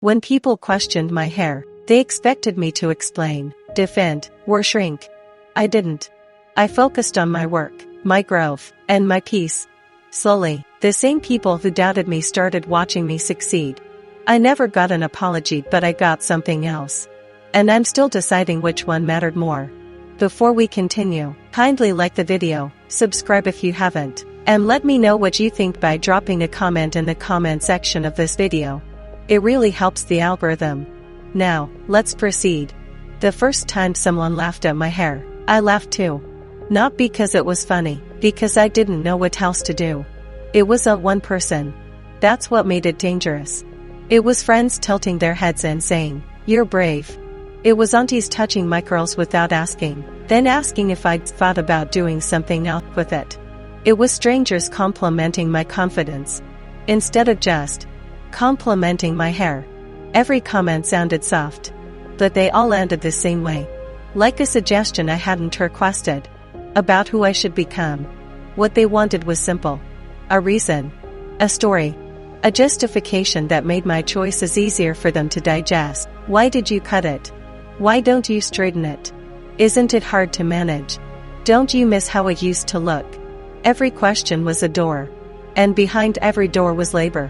When people questioned my hair, they expected me to explain, defend, or shrink. I didn't. I focused on my work, my growth, and my peace. Slowly, the same people who doubted me started watching me succeed. I never got an apology, but I got something else. And I'm still deciding which one mattered more. Before we continue, kindly like the video, subscribe if you haven't, and let me know what you think by dropping a comment in the comment section of this video. It really helps the algorithm. Now, let's proceed. The first time someone laughed at my hair, I laughed too. Not because it was funny, because I didn't know what else to do. It was one person. That's what made it dangerous. It was friends tilting their heads and saying, "You're brave." It was aunties touching my curls without asking, then asking if I'd thought about doing something else with it. It was strangers complimenting my confidence, instead of just complimenting my hair. Every comment sounded soft, but they all landed the same way. Like a suggestion I hadn't requested, about who I should become. What they wanted was simple. A reason. A story. A justification that made my choices easier for them to digest. Why did you cut it? Why don't you straighten it? Isn't it hard to manage? Don't you miss how it used to look? Every question was a door. And behind every door was labor.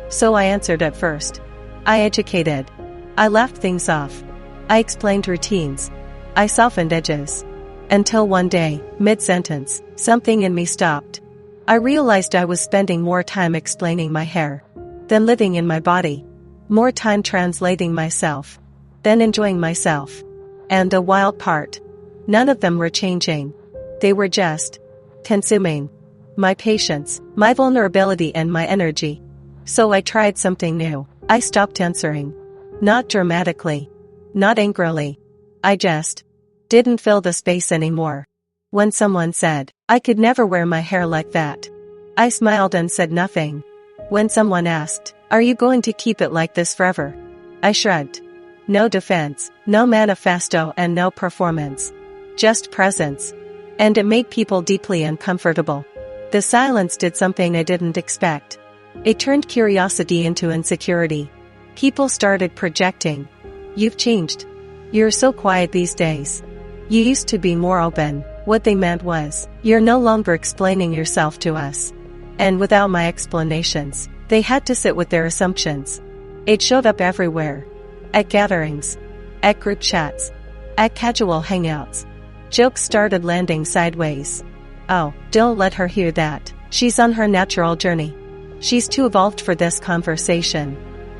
So I answered at first. I educated. I laughed things off. I explained routines. I softened edges. Until one day, mid-sentence, something in me stopped. I realized I was spending more time explaining my hair than living in my body. More time translating myself than enjoying myself. And the wild part, none of them were changing. They were just consuming my patience, my vulnerability, and my energy. So I tried something new. I stopped answering. Not dramatically. Not angrily. I just didn't fill the space anymore. When someone said, "I could never wear my hair like that," I smiled and said nothing. When someone asked, "Are you going to keep it like this forever?" I shrugged. No defense, no manifesto, and no performance. Just presence. And it made people deeply uncomfortable. The silence did something I didn't expect. It turned curiosity into insecurity. People started projecting. "You've changed. You're so quiet these days. You used to be more open." What they meant was, "You're no longer explaining yourself to us." And without my explanations, they had to sit with their assumptions. It showed up everywhere. At gatherings. At group chats. At casual hangouts. Jokes started landing sideways. "Oh, don't let her hear that. She's on her natural journey. She's too evolved for this conversation."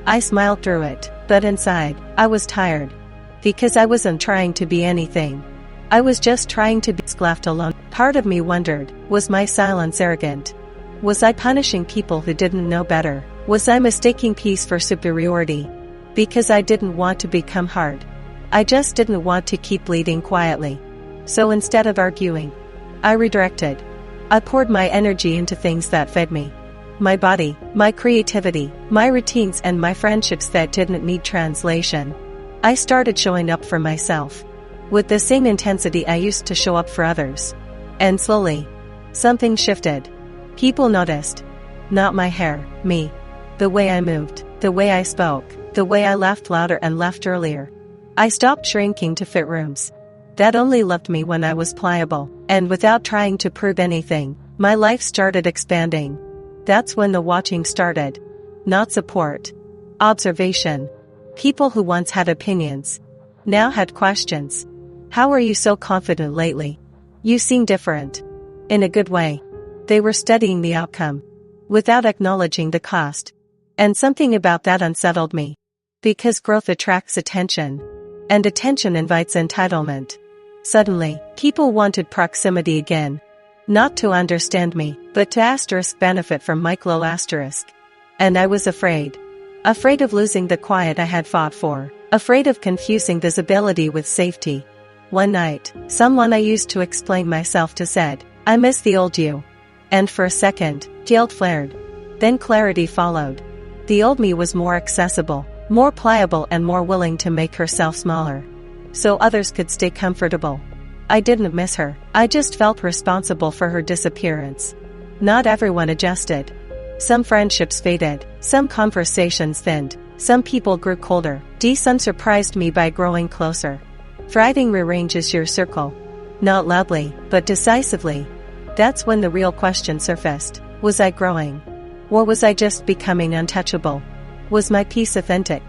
I smiled through it, but inside, I was tired. Because I wasn't trying to be anything. I was just trying to be left alone. Part of me wondered, was my silence arrogant? Was I punishing people who didn't know better? Was I mistaking peace for superiority? Because I didn't want to become hard. I just didn't want to keep bleeding quietly. So instead of arguing, I redirected. I poured my energy into things that fed me. My body, my creativity, my routines, and my friendships that didn't need translation. I started showing up for myself with the same intensity I used to show up for others. And slowly, something shifted. People noticed. Not my hair, me. The way I moved, the way I spoke, the way I laughed louder and laughed earlier. I stopped shrinking to fit rooms that only loved me when I was pliable, and without trying to prove anything, my life started expanding. That's when the watching started. Not support. Observation. People who once had opinions now had questions. "How are you so confident lately? You seem different." In a good way. They were studying the outcome without acknowledging the cost. And something about that unsettled me. Because growth attracts attention. And attention invites entitlement. Suddenly, people wanted proximity again. Not to understand me, but to benefit from my glow. And I was afraid. Afraid of losing the quiet I had fought for. Afraid of confusing visibility with safety. One night, someone I used to explain myself to said, "I miss the old you." And for a second, guilt flared. Then clarity followed. The old me was more accessible, more pliable, and more willing to make herself smaller. So others could stay comfortable. I didn't miss her, I just felt responsible for her disappearance. Not everyone adjusted. Some friendships faded, some conversations thinned, Some people grew colder. Sun surprised me by growing closer. Thriving rearranges your circle. Not loudly, but decisively. That's when the real question surfaced. Was I growing? Or was I just becoming untouchable? Was my peace authentic?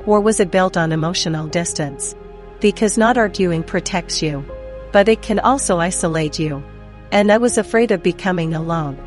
Or was it built on emotional distance? Because not arguing protects you. But it can also isolate you. And I was afraid of becoming alone.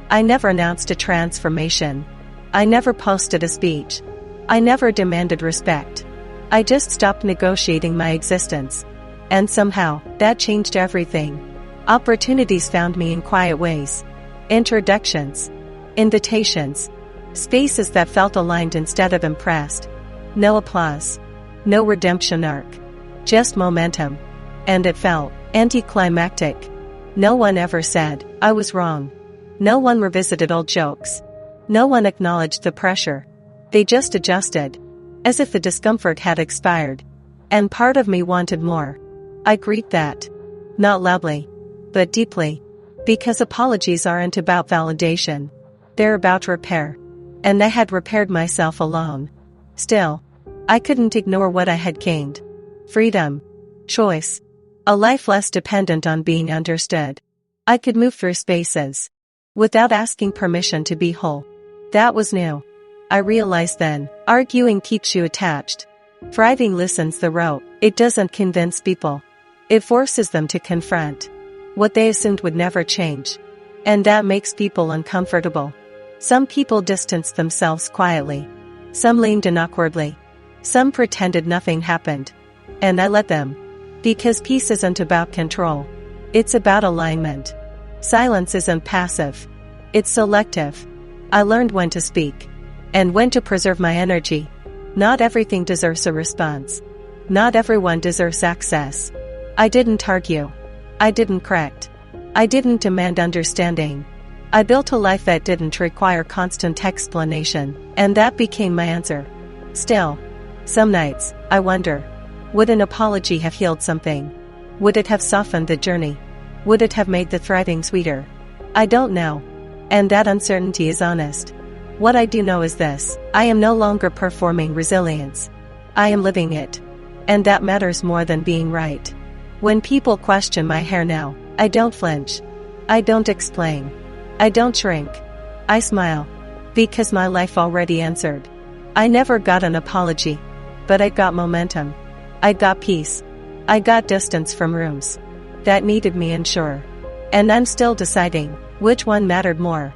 I never announced a transformation. I never posted a speech. I never demanded respect. I just stopped negotiating my existence. And somehow, that changed everything. Opportunities found me in quiet ways. Introductions. Invitations. Spaces that felt aligned instead of impressed. No applause. No redemption arc. Just momentum. And it felt anticlimactic. No one ever said, I was wrong. No one revisited old jokes. No one acknowledged the pressure. They just adjusted. As if the discomfort had expired. And part of me wanted more. I grieved that. Not loudly. But deeply. Because apologies aren't about validation. They're about repair. And I had repaired myself alone. Still, I couldn't ignore what I had gained. Freedom. Choice. A life less dependent on being understood. I could move through spaces. Without asking permission to be whole. That was new. I realized then, arguing keeps you attached. Thriving listens the rope. It doesn't convince people. It forces them to confront what they assumed would never change. And that makes people uncomfortable. Some people distanced themselves quietly. Some leaned in awkwardly. Some pretended nothing happened. And I let them. Because peace isn't about control. It's about alignment. Silence isn't passive. It's selective. I learned when to speak. And when to preserve my energy. Not everything deserves a response. Not everyone deserves access. I didn't argue. I didn't correct. I didn't demand understanding. I built a life that didn't require constant explanation, and that became my answer. Still, some nights, I wonder, would an apology have healed something? Would it have softened the journey? Would it have made the thriving sweeter? I don't know. And that uncertainty is honest. What I do know is this: I am no longer performing resilience. I am living it. And that matters more than being right. When people question my hair now, I don't flinch. I don't explain. I don't shrink. I smile. Because my life already answered. I never got an apology. But I got momentum. I got peace. I got distance from rooms that needed me unsure. And I'm still deciding which one mattered more.